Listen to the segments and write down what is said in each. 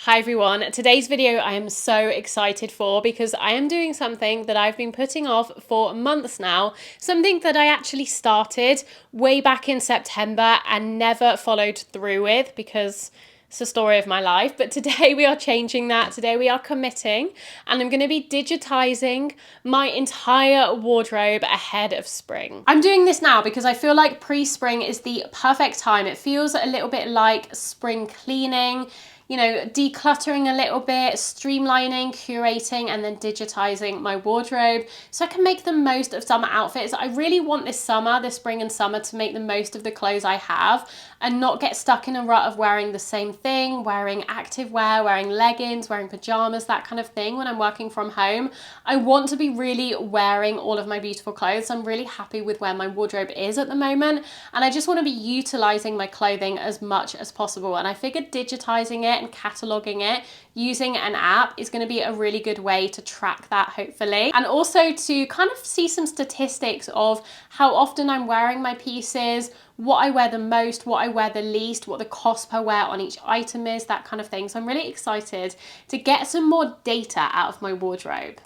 Hi everyone, today's video I am so excited for because I am doing something that I've been putting off for months now, something that I actually started way back in September and never followed through with because it's the story of my life. But today we are changing that. Today we are committing and I'm going to be digitizing my entire wardrobe ahead of spring. I'm doing this now because I feel like pre-spring is the perfect time. It feels a little bit like spring cleaning, you know, decluttering a little bit, streamlining, curating, and then digitizing my wardrobe so I can make the most of summer outfits. I really want this spring and summer, to make the most of the clothes I have and not get stuck in a rut of wearing the same thing, wearing active wear, wearing leggings, wearing pajamas, that kind of thing when I'm working from home. I want to be really wearing all of my beautiful clothes. I'm really happy with where my wardrobe is at the moment, and I just want to be utilizing my clothing as much as possible. And I figured digitizing it and cataloging it using an app is going to be a really good way to track that, hopefully, and also to kind of see some statistics of how often I'm wearing my pieces, what I wear the most, what I wear the least, what the cost per wear on each item is, that kind of thing. So I'm really excited to get some more data out of my wardrobe.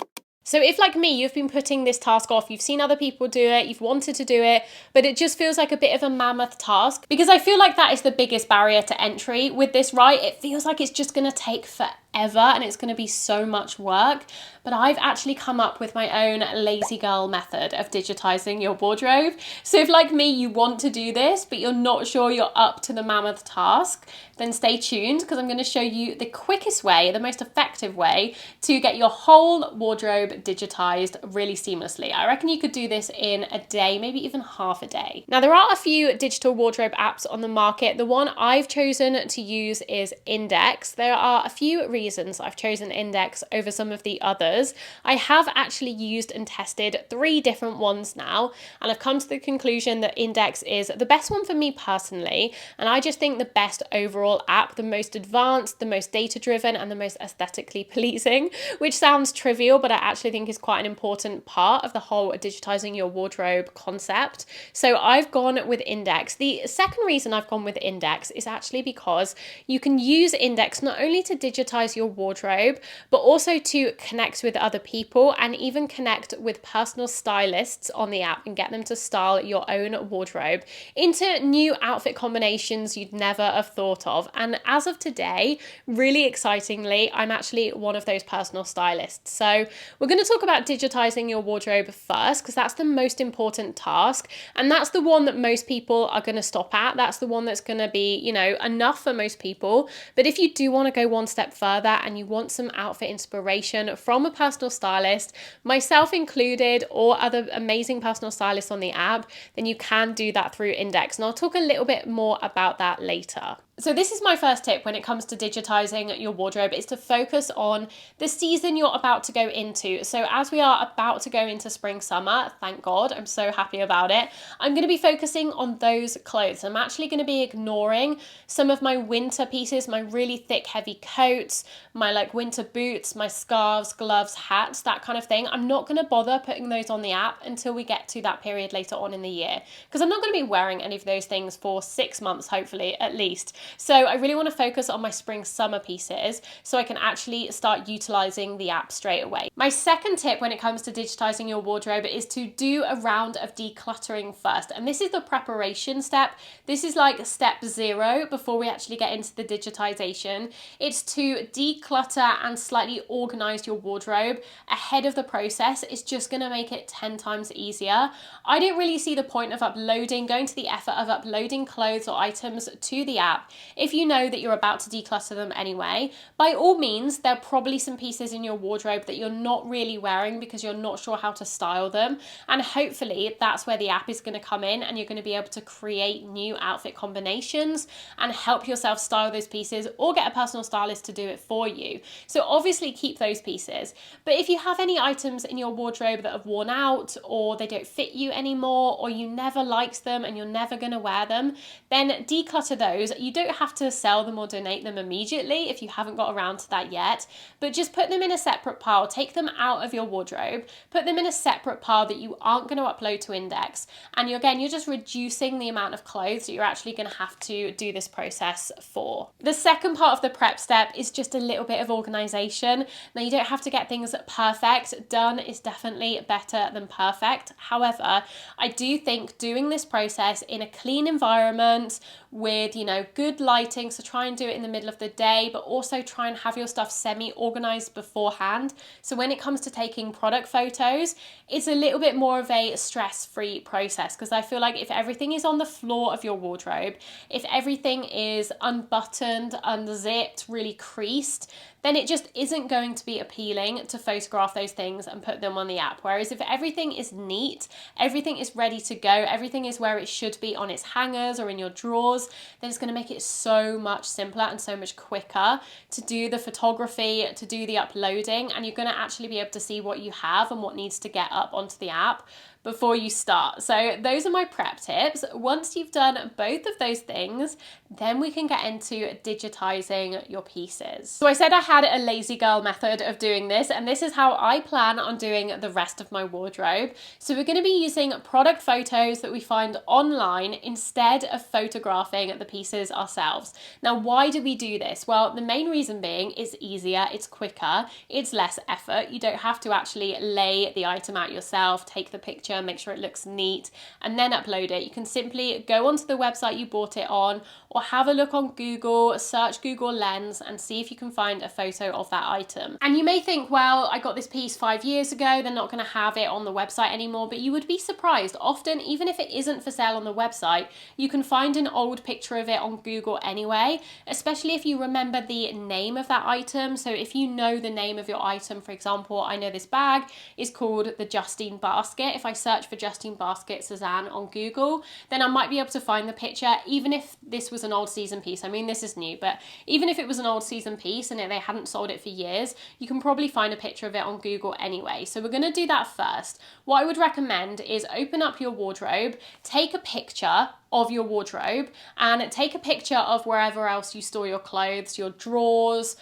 So if, like me, you've been putting this task off, you've seen other people do it, you've wanted to do it, but it just feels like a bit of a mammoth task, because I feel like that is the biggest barrier to entry with this, right? It feels like it's just going to take forever and it's going to be so much work. But I've actually come up with my own lazy girl method of digitizing your wardrobe. So if, like me, you want to do this, but you're not sure you're up to the mammoth task, then stay tuned, because I'm going to show you the quickest way, the most effective way to get your whole wardrobe digitized really seamlessly. I reckon you could do this in a day, maybe even half a day. Now, there are a few digital wardrobe apps on the market. The one I've chosen to use is Indyx. There are a few reasons I've chosen Indyx over some of the others. I have actually used and tested 3 different ones now, and I've come to the conclusion that Indyx is the best one for me personally, and I just think the best overall app, the most advanced, the most data-driven, and the most aesthetically pleasing, which sounds trivial, but I actually think is quite an important part of the whole digitizing your wardrobe concept. So I've gone with Indyx. The second reason I've gone with Indyx is actually because you can use Indyx not only to digitize your wardrobe, but also to connect with other people and even connect with personal stylists on the app and get them to style your own wardrobe into new outfit combinations you'd never have thought of. And as of today, really excitingly, I'm actually one of those personal stylists. So we're going to talk about digitizing your wardrobe first, because that's the most important task. And that's the one that most people are going to stop at. That's the one that's going to be, you know, enough for most people. But if you do want to go one step further and you want some outfit inspiration from a personal stylist, myself included, or other amazing personal stylists on the app, then you can do that through Indyx. And I'll talk a little bit more about that later. So this is my first tip when it comes to digitizing your wardrobe, is to focus on the season you're about to go into. So as we are about to go into spring, summer, thank God, I'm so happy about it, I'm going to be focusing on those clothes. I'm actually going to be ignoring some of my winter pieces, my really thick, heavy coats, my like winter boots, my scarves, gloves, hats, that kind of thing. I'm not going to bother putting those on the app until we get to that period later on in the year, because I'm not going to be wearing any of those things for 6 months, hopefully, at least. So I really want to focus on my spring summer pieces so I can actually start utilizing the app straight away. My second tip when it comes to digitizing your wardrobe is to do a round of decluttering first. And this is the preparation step. This is like step 0 before we actually get into the digitization. It's to declutter and slightly organize your wardrobe ahead of the process. It's just going to make it 10 times easier. I don't really see the point of going to the effort of uploading clothes or items to the app if you know that you're about to declutter them anyway. By all means, there are probably some pieces in your wardrobe that you're not really wearing because you're not sure how to style them. And hopefully that's where the app is going to come in, and you're going to be able to create new outfit combinations and help yourself style those pieces, or get a personal stylist to do it for you. So obviously keep those pieces. But if you have any items in your wardrobe that have worn out, or they don't fit you anymore, or you never liked them and you're never going to wear them, then declutter those. You don't don't have to sell them or donate them immediately if you haven't got around to that yet, but just put them in a separate pile. Take them out of your wardrobe, put them in a separate pile that you aren't going to upload to Indyx. And you're just reducing the amount of clothes that you're actually going to have to do this process for. The second part of the prep step is just a little bit of organization. Now, you don't have to get things perfect. Done is definitely better than perfect. However, I do think doing this process in a clean environment with, good lighting, so try and do it in the middle of the day, but also try and have your stuff semi-organized beforehand. So when it comes to taking product photos, it's a little bit more of a stress-free process, because I feel like if everything is on the floor of your wardrobe, if everything is unbuttoned, unzipped, really creased, then it just isn't going to be appealing to photograph those things and put them on the app. Whereas if everything is neat, everything is ready to go, everything is where it should be on its hangers or in your drawers, then it's going to make it so much simpler and so much quicker to do the photography, to do the uploading, and you're going to actually be able to see what you have and what needs to get up onto the app before you start. So those are my prep tips. Once you've done both of those things, then we can get into digitizing your pieces. So I said I had a lazy girl method of doing this, and this is how I plan on doing the rest of my wardrobe. So we're going to be using product photos that we find online instead of photographing the pieces ourselves. Now, why do we do this? Well, the main reason being it's easier, it's quicker, it's less effort. You don't have to actually lay the item out yourself, take the picture, make sure it looks neat, and then upload it. You can simply go onto the website you bought it on, or have a look on Google, search Google Lens, and see if you can find a photo of that item. And you may think, well, I got this piece 5 years ago, they're not going to have it on the website anymore, but you would be surprised. Often, even if it isn't for sale on the website, you can find an old picture of it on Google anyway, especially if you remember the name of that item. So if you know the name of your item, for example, I know this bag is called the Justine basket. If I search for Justine basket Suzanne on Google, then I might be able to find the picture, even if this was an old season piece. I mean, this is new, but even if it was an old season piece and they hadn't sold it for years, you can probably find a picture of it on Google anyway. So we're going to do that first. What I would recommend is open up your wardrobe, take a picture of your wardrobe, and take a picture of wherever else you store your clothes, your drawers,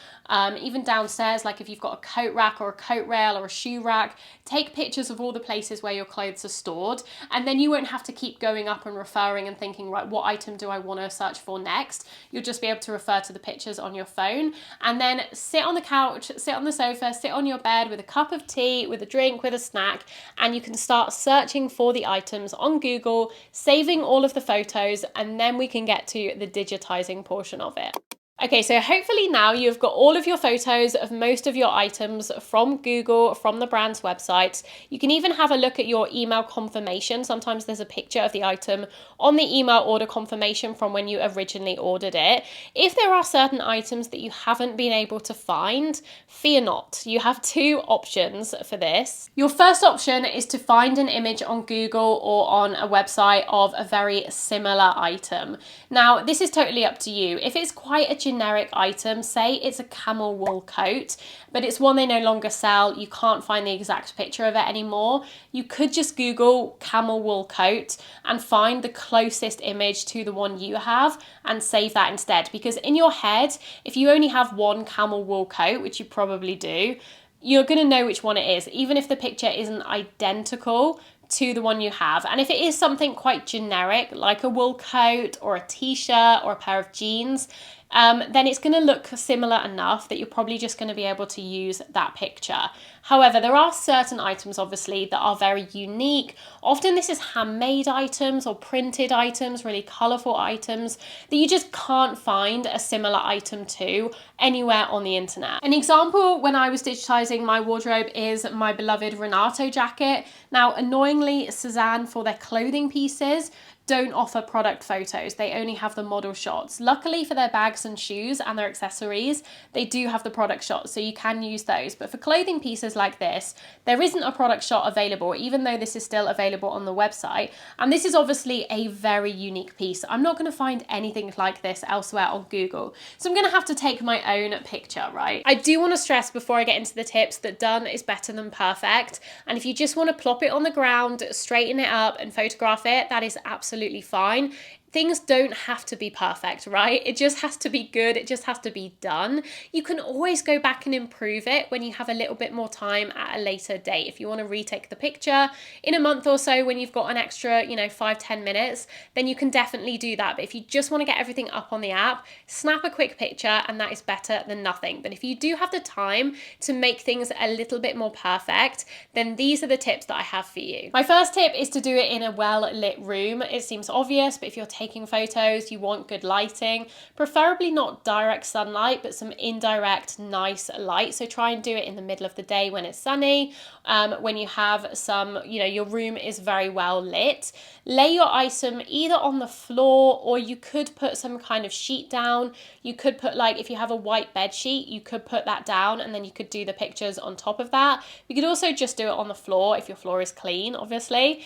even downstairs, like if you've got a coat rack or a coat rail or a shoe rack. Take pictures of all the places where your clothes are stored, and then you won't have to keep going up and referring and thinking, right, what item do I want to search for next? You'll just be able to refer to the pictures on your phone, and then sit on the couch, sit on the sofa, sit on your bed with a cup of tea, with a drink, with a snack, and you can start searching for the items on Google, saving all of the photos, and then we can get to the digitizing portion of it. Okay, so hopefully now you've got all of your photos of most of your items from Google, from the brand's websites. You can even have a look at your email confirmation. Sometimes there's a picture of the item on the email order confirmation from when you originally ordered it. If there are certain items that you haven't been able to find, fear not. You have two options for this. Your first option is to find an image on Google or on a website of a very similar item. Now, this is totally up to you. If it's quite a generic item, say it's a camel wool coat, but it's one they no longer sell, you can't find the exact picture of it anymore, you could just Google camel wool coat and find the closest image to the one you have and save that instead. Because in your head, if you only have one camel wool coat, which you probably do, you're going to know which one it is, even if the picture isn't identical to the one you have. And if it is something quite generic, like a wool coat or a t-shirt or a pair of jeans, then it's going to look similar enough that you're probably just going to be able to use that picture. However, there are certain items, obviously, that are very unique. Often this is handmade items or printed items, really colourful items that you just can't find a similar item to anywhere on the internet. An example when I was digitizing my wardrobe is my beloved Renato jacket. Now, annoyingly, Suzanne, for their clothing pieces, don't offer product photos. They only have the model shots. Luckily for their bags and shoes and their accessories, they do have the product shots, so you can use those. But for clothing pieces like this, there isn't a product shot available, even though this is still available on the website. And this is obviously a very unique piece. I'm not going to find anything like this elsewhere on Google. So I'm going to have to take my own picture, right? I do want to stress before I get into the tips that done is better than perfect. And if you just want to plop it on the ground, straighten it up and photograph it, that is absolutely fine. things don't have to be perfect, right? It just has to be good. It just has to be done. You can always go back and improve it when you have a little bit more time at a later date. If you want to retake the picture in a month or so when you've got an extra, 5-10 minutes, then you can definitely do that. But if you just want to get everything up on the app, snap a quick picture and that is better than nothing. But if you do have the time to make things a little bit more perfect, then these are the tips that I have for you. My first tip is to do it in a well-lit room. It seems obvious, but if you're taking photos, you want good lighting, preferably not direct sunlight, but some indirect, nice light. So try and do it in the middle of the day when it's sunny, when you have some, your room is very well lit. Lay your item either on the floor, or you could put some kind of sheet down. You could put, like, if you have a white bed sheet, you could put that down and then you could do the pictures on top of that. You could also just do it on the floor if your floor is clean, obviously.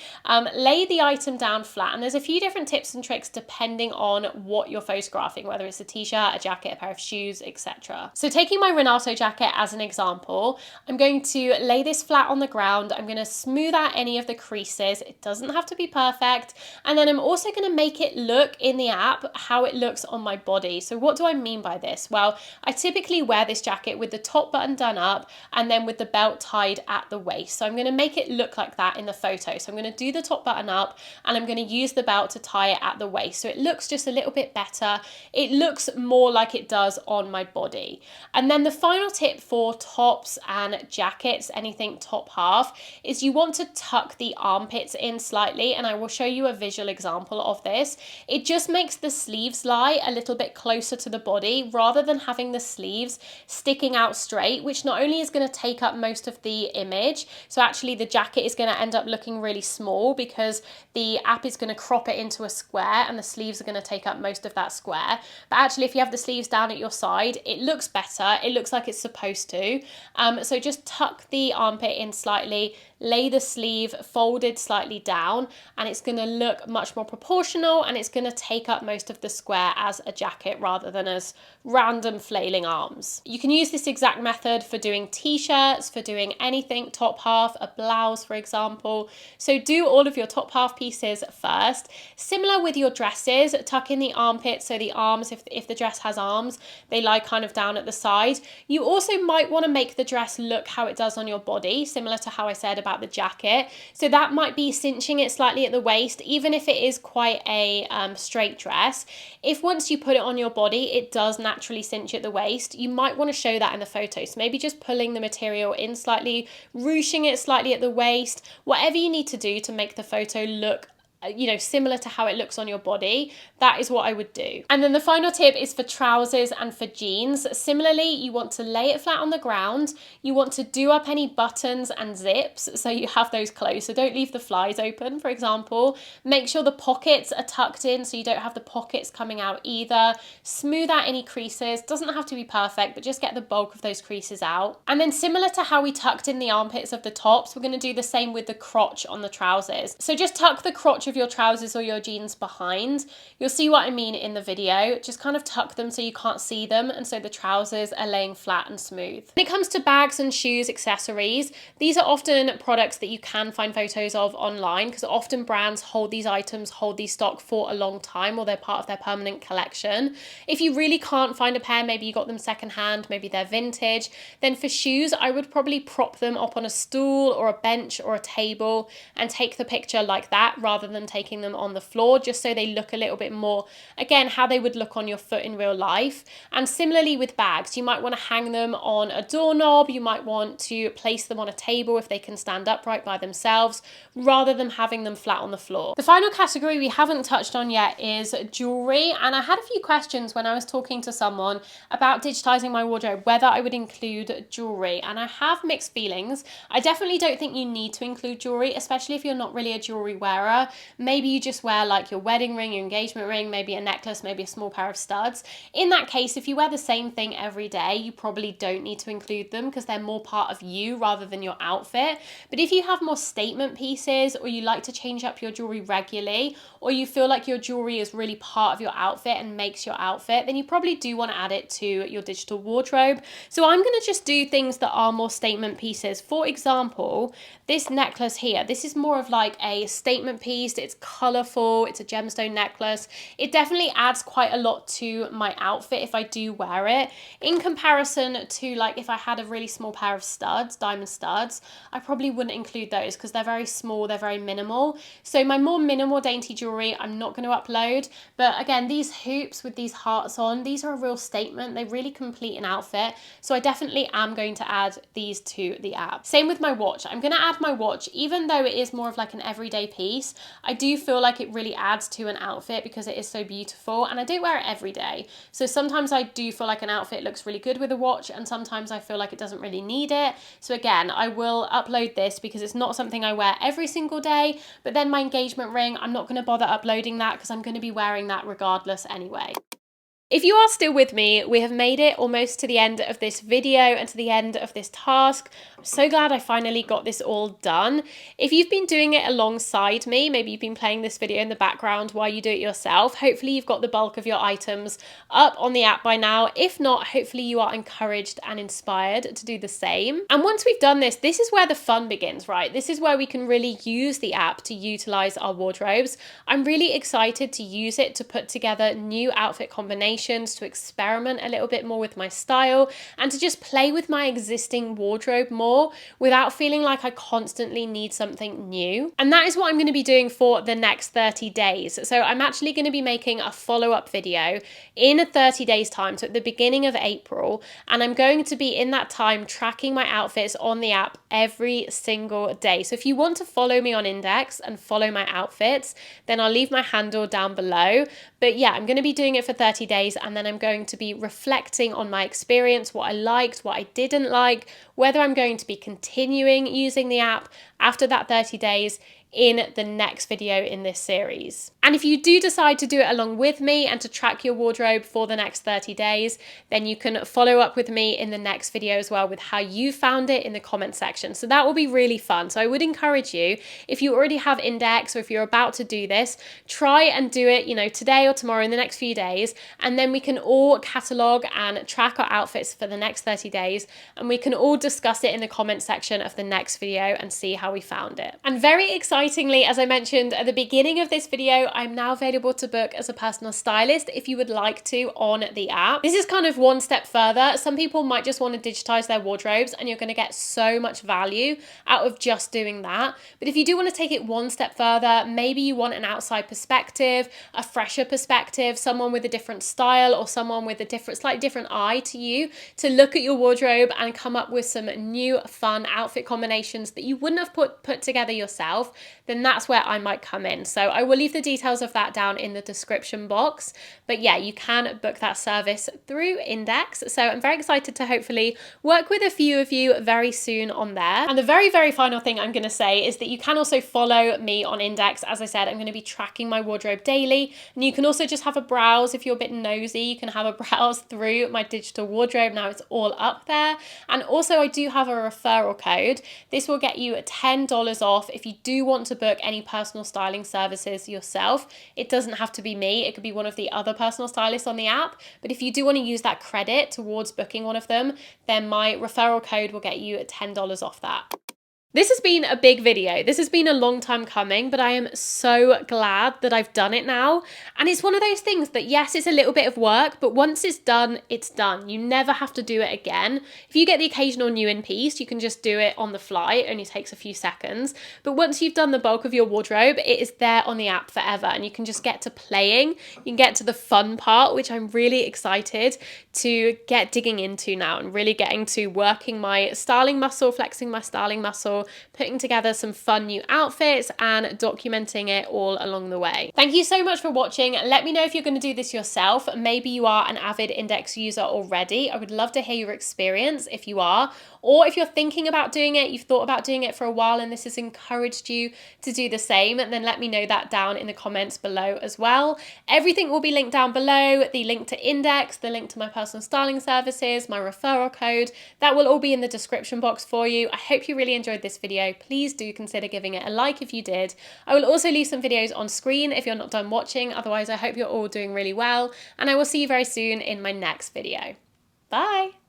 Lay the item down flat, and there's a few different tips and tricks depending on what you're photographing, whether it's a t-shirt, a jacket, a pair of shoes, etc. So taking my Renato jacket as an example, I'm going to lay this flat on the ground. I'm going to smooth out any of the creases. It doesn't have to be perfect. And then I'm also going to make it look in the app how it looks on my body. So what do I mean by this? Well, I typically wear this jacket with the top button done up and then with the belt tied at the waist. So I'm going to make it look like that in the photo. So I'm going to do the top button up and I'm going to use the belt to tie it at the waist. So it looks just a little bit better. It looks more like it does on my body. And then the final tip for tops and jackets, anything top half, is you want to tuck the armpits in slightly, and I will show you a visual example of this. It just makes the sleeves lie a little bit closer to the body rather than having the sleeves sticking out straight, which not only is going to take up most of the image, so actually the jacket is going to end up looking really small because the app is going to crop it into a square and the sleeves are going to take up most of that square. But actually, if you have the sleeves down at your side, it looks better. It looks like it's supposed to. So just tuck the armpit in slightly, lay the sleeve folded slightly down, and it's going to look much more proportional, and it's going to take up most of the square as a jacket rather than as random flailing arms. You can use this exact method for doing t-shirts, for doing anything top half, a blouse for example. So do all of your top half pieces first. Similar with your dresses, tuck in the armpits, so the arms, if the dress has arms, they lie kind of down at the side. You also might want to make the dress look how it does on your body, similar to how I said about the jacket. So that might be cinching it slightly at the waist, even if it is quite a straight dress. If once you put it on your body, it does naturally cinch at the waist, you might want to show that in the photo. So maybe just pulling the material in slightly, ruching it slightly at the waist, whatever you need to do to make the photo look similar to how it looks on your body. That is what I would do. And then the final tip is for trousers and for jeans. Similarly, you want to lay it flat on the ground. You want to do up any buttons and zips so you have those closed. So don't leave the flies open, for example. Make sure the pockets are tucked in so you don't have the pockets coming out either. Smooth out any creases. Doesn't have to be perfect, but just get the bulk of those creases out. And then similar to how we tucked in the armpits of the tops, we're going to do the same with the crotch on the trousers. So just tuck the crotch of your trousers or your jeans behind. You'll see what I mean in the video. Just kind of tuck them so you can't see them, and so the trousers are laying flat and smooth. When it comes to bags and shoes, accessories, these are often products that you can find photos of online, because often brands hold these items, hold these stock for a long time, or they're part of their permanent collection. If you really can't find a pair, maybe you got them secondhand, maybe they're vintage, then for shoes, I would probably prop them up on a stool or a bench or a table and take the picture like that, rather than taking them on the floor, just so they look a little bit more, again, how they would look on your foot in real life. And similarly with bags, you might want to hang them on a doorknob, you might want to place them on a table if they can stand upright by themselves, rather than having them flat on the floor. The final category we haven't touched on yet is jewelry, and I had a few questions when I was talking to someone about digitizing my wardrobe, whether I would include jewelry, and I have mixed feelings. I definitely don't think you need to include jewelry, especially if you're not really a jewelry wearer. Maybe you just wear like your wedding ring, your engagement ring, maybe a necklace, maybe a small pair of studs. In that case, if you wear the same thing every day, you probably don't need to include them because they're more part of you rather than your outfit. But if you have more statement pieces, or you like to change up your jewelry regularly, or you feel like your jewelry is really part of your outfit and makes your outfit, then you probably do want to add it to your digital wardrobe. So I'm going to just do things that are more statement pieces. For example, this necklace here, this is more of like a statement piece. used. It's colourful, it's a gemstone necklace. It definitely adds quite a lot to my outfit if I do wear it. In comparison to like if I had a really small pair of studs, diamond studs, I probably wouldn't include those because they're very small, they're very minimal. So my more minimal dainty jewellery, I'm not going to upload. But again, these hoops with these hearts on, these are a real statement. They really complete an outfit. So I definitely am going to add these to the app. Same with my watch. I'm going to add my watch, even though it is more of like an everyday piece. I do feel like it really adds to an outfit because it is so beautiful, and I don't wear it every day. So sometimes I do feel like an outfit looks really good with a watch, and sometimes I feel like it doesn't really need it. So again, I will upload this because it's not something I wear every single day, but then my engagement ring, I'm not going to bother uploading that because I'm going to be wearing that regardless anyway. If you are still with me, we have made it almost to the end of this video and to the end of this task. I'm so glad I finally got this all done. If you've been doing it alongside me, maybe you've been playing this video in the background while you do it yourself, hopefully you've got the bulk of your items up on the app by now. If not, hopefully you are encouraged and inspired to do the same. And once we've done this, this is where the fun begins, right? This is where we can really use the app to utilize our wardrobes. I'm really excited to use it to put together new outfit combinations, to experiment a little bit more with my style, and to just play with my existing wardrobe more without feeling like I constantly need something new. And that is what I'm going to be doing for the next 30 days. So I'm actually going to be making a follow-up video in 30 days time, so at the beginning of April, and I'm going to be in that time tracking my outfits on the app every single day. So if you want to follow me on Indyx and follow my outfits, then I'll leave my handle down below. But yeah, I'm going to be doing it for 30 days, and then I'm going to be reflecting on my experience, what I liked, what I didn't like, whether I'm going to be continuing using the app after that 30 days in the next video in this series. And if you do decide to do it along with me and to track your wardrobe for the next 30 days, then you can follow up with me in the next video as well with how you found it in the comment section. So that will be really fun. So I would encourage you, if you already have Indyx or if you're about to do this, try and do it, you know, today or tomorrow in the next few days, and then we can all catalog and track our outfits for the next 30 days, and we can all discuss it in the comment section of the next video and see how we found it. And very excitingly, as I mentioned at the beginning of this video, I'm now available to book as a personal stylist if you would like to on the app. This is kind of one step further. Some people might just want to digitize their wardrobes, and you're going to get so much value out of just doing that. But if you do want to take it one step further, maybe you want an outside perspective, a fresher perspective, someone with a different style or someone with a different, slightly different eye to you to look at your wardrobe and come up with some new fun outfit combinations that you wouldn't have put together yourself, then that's where I might come in. So I will leave the details of that down in the description box. But yeah, you can book that service through Indyx. So I'm very excited to hopefully work with a few of you very soon on there. And the very, very final thing I'm going to say is that you can also follow me on Indyx. As I said, I'm going to be tracking my wardrobe daily, and you can also just have a browse if you're a bit nosy. You can have a browse through my digital wardrobe. Now it's all up there. And also I do have a referral code. This will get you $10 off if you do want to book any personal styling services yourself. It doesn't have to be me. It could be one of the other personal stylists on the app. But if you do want to use that credit towards booking one of them, then my referral code will get you $10 off that. This has been a big video. This has been a long time coming, but I am so glad that I've done it now. And it's one of those things that, yes, it's a little bit of work, but once it's done, it's done. You never have to do it again. If you get the occasional new in piece, you can just do it on the fly. It only takes a few seconds. But once you've done the bulk of your wardrobe, it is there on the app forever, and you can just get to playing. You can get to the fun part, which I'm really excited to get digging into now, and really getting to working my styling muscle, flexing my styling muscle, putting together some fun new outfits and documenting it all along the way. Thank you so much for watching. Let me know if you're going to do this yourself. Maybe you are an avid Indyx user already. I would love to hear your experience if you are, or if you're thinking about doing it, you've thought about doing it for a while and this has encouraged you to do the same, then let me know that down in the comments below as well. Everything will be linked down below, the link to Indyx, the link to my personal styling services, my referral code, that will all be in the description box for you. I hope you really enjoyed this video. Please do consider giving it a like if you did. I will also leave some videos on screen if you're not done watching. Otherwise, I hope you're all doing really well, and I will see you very soon in my next video. Bye!